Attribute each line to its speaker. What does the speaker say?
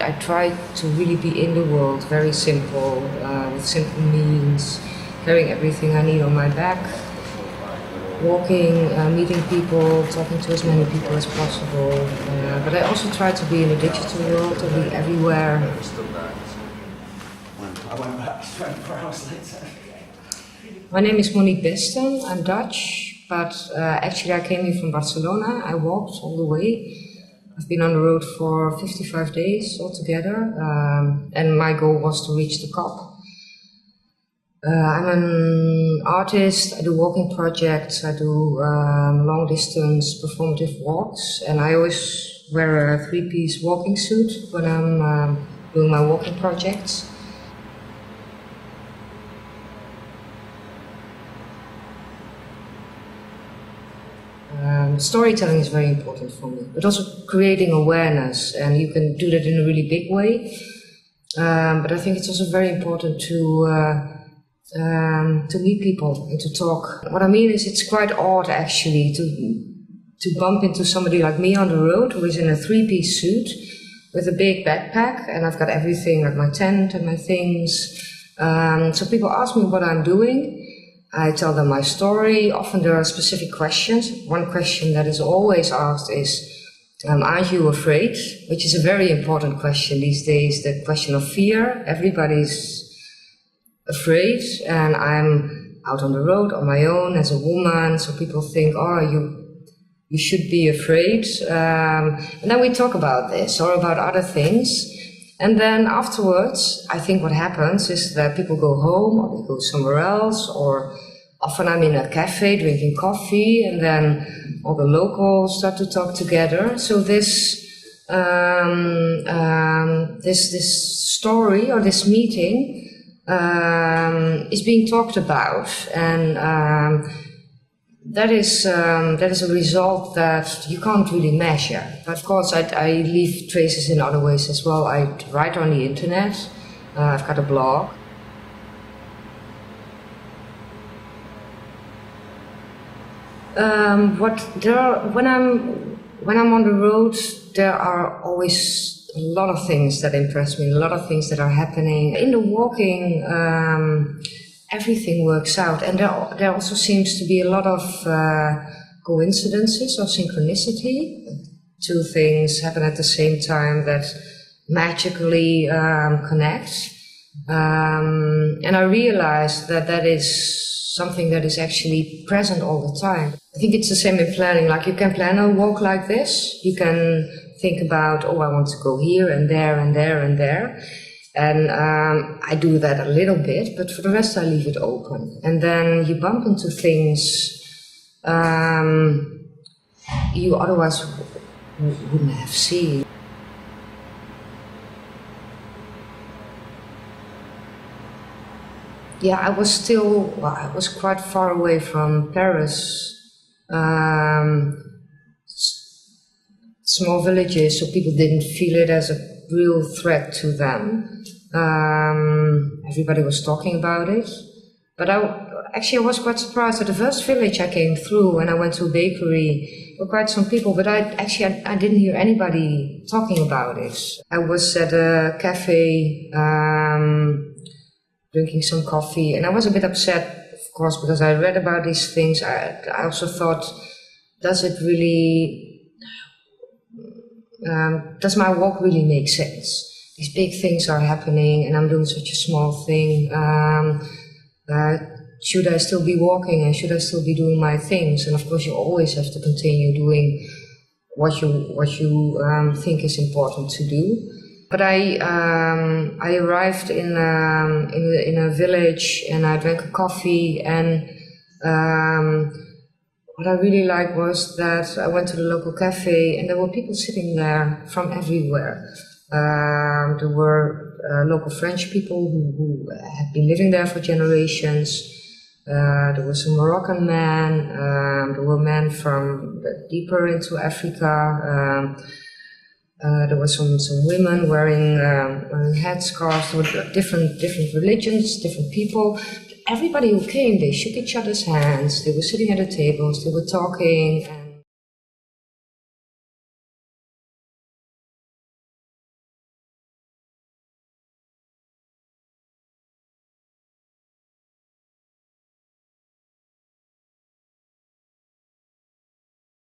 Speaker 1: I try to really be in the world, very simple, with simple means, carrying everything I need on my back, walking, meeting people, talking to as many people as possible. But I also try to be in the digital world, to be everywhere.
Speaker 2: I went back 24 hours later.
Speaker 1: My name is Monique Besten. I'm Dutch, but actually I came here from Barcelona. I walked all the way. I've been on the road for 55 days altogether, and my goal was to reach the COP. I'm an artist. I do walking projects. I do long distance performative walks, and I always wear a three-piece walking suit when I'm doing my walking projects. Storytelling is very important for me, but also creating awareness, and you can do that in a really big way. But I think it's also very important to meet people and to talk. What I mean is, it's quite odd actually to bump into somebody like me on the road who is in a three-piece suit with a big backpack, and I've got everything, like my tent and my things. So people ask me what I'm doing. I tell them my story. Often there are specific questions. One question that is always asked is, are you afraid? Which is a very important question these days, the question of fear. Everybody's afraid, and I'm out on the road on my own as a woman, so people think, oh, you should be afraid. And then we talk about this or about other things. And then afterwards, I think what happens is that people go home or they go somewhere else, or often I'm in a cafe drinking coffee, and then all the locals start to talk together. So this story or this meeting is being talked about, and that is a result that you can't really measure. Of course, I leave traces in other ways as well. I write on the internet. I've got a blog. When I'm on the road, there are always a lot of things that impress me, a lot of things that are happening. In the walking, everything works out, and there also seems to be a lot of coincidences or synchronicity. Two things happen at the same time that magically connect. And I realized that is something that is actually present all the time. I think it's the same in planning. Like, you can plan a walk like this. You can think about, oh, I want to go here and there and there and there. And I do that a little bit, but for the rest I leave it open. And then you bump into things you otherwise wouldn't have seen. Yeah, I was quite far away from Paris. Small villages, so people didn't feel it as a real threat to them. Everybody was talking about it. But I was quite surprised at the first village I came through, and I went to a bakery. There were quite some people, but I didn't hear anybody talking about it. I was at a cafe, drinking some coffee, and I was a bit upset, of course, because I read about these things. I also thought, does my walk really make sense? These big things are happening, and I'm doing such a small thing. Should I still be walking, and should I still be doing my things? And of course, you always have to continue doing what you think is important to do. But I arrived in a village, and I drank a coffee, and what I really liked was that I went to the local cafe, and there were people sitting there from everywhere. There were local French people who had been living there for generations. There was a Moroccan man. There were men from deeper into Africa. There were some women wearing headscarves. There were different religions, different people. Everybody who came, they shook each other's hands. They were sitting at the tables. They were talking. And